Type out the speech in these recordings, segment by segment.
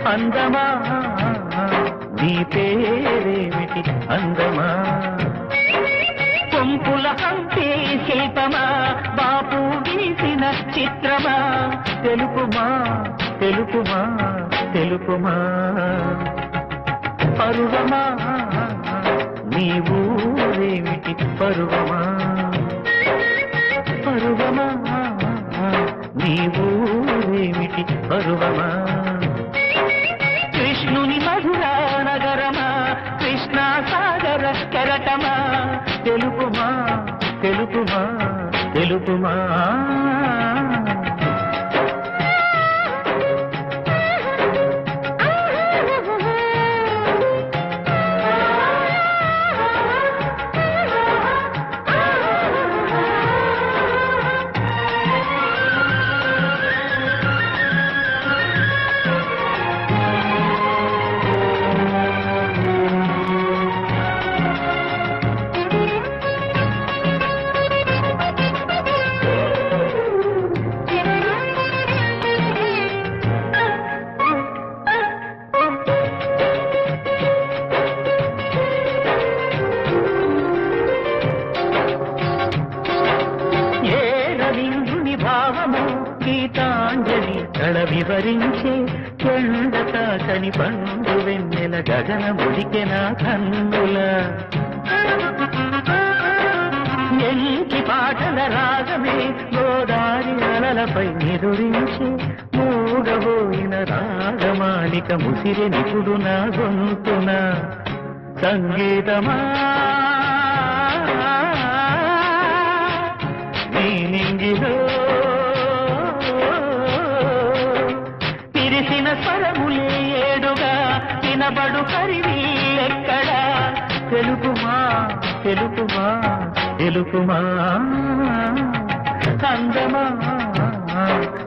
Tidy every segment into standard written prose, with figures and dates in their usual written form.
అందమా నీ పేరేమిటి అందమా కొంపుల హంపే శిల్పమా బాపు గీసిన చిత్రమా తెలుపుమా తెలుపుమా తెలుపుమా పరువమా నీ ఊరేమిటి పరువమా పరువమా నీ ఊరేమిటి పరువమా కృష్ణుని మధురా నగరమా కృష్ణా సాగర కెరటమా తెలుపుమా తెలుపుమా తెలుపుమా గీతాంజలి కళ వివరించే ఎండతాకని పండు వెన్నెల గగన ముడికెన కన్నుల ఎంకి పాటల రాగమే గోదారి అలలపై నిదురించే మూగబోయిన రాగమాలిక ముసిరి నిపుడు నా గొంతున సంగీతమా నీ నింగిలో స్వరములే ఏడుగా వినబడు కరివిల్లెక్కడా తెలుపుమా తెలుపుమా తెలుపుమా అందమా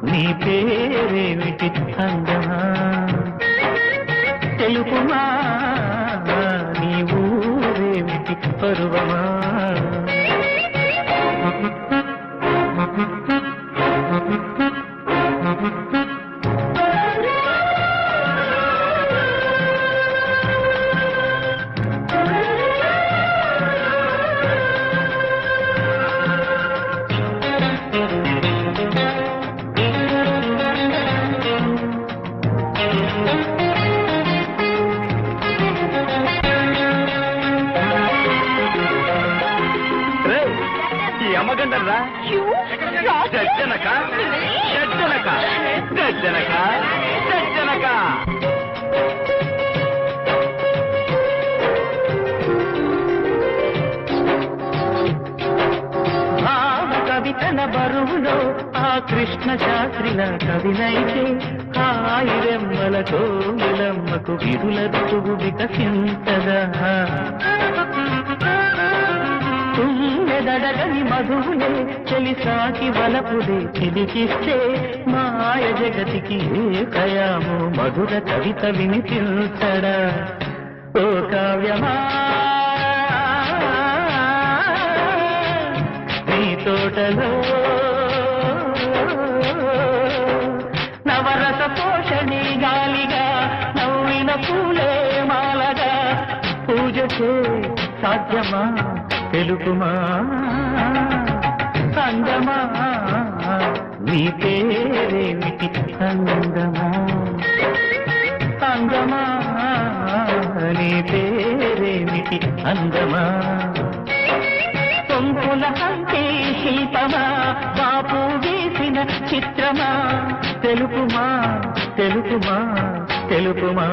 నీ పేరేమిటి అందమా తెలుపుమా నీ ఊరేమిటి పరువమా అమ్మగండరా జనక జనక జనక జనక కవితల బరువులో ఆ కృష్ణ శాస్త్రిల కవినైతే హాయిరెమ్మల కోయిలమ్మకు విరుల ఋతువు వికసించదా తుమ్మెదడగని మధువులే చెలిసాకి వలపుదే చిలికిస్తే మాయ జగతికి ఏ కయాము మధుర కవిత వినిపించడా ఓ కావ్యమా నీ తోటలో నవరస పోషణి గాలిగా నవ్విన పూలే మాలగా పూజకే సాధ్యమా తెలుపుమా అందమా నీ పేరేమిటి అందమా అందమా నీ పేరేమిటి అందమా కొంపుల హంపే శిల్పమా బాపు గీసిన చిత్రమా తెలుపుమా తెలుపుమా తెలుపుమా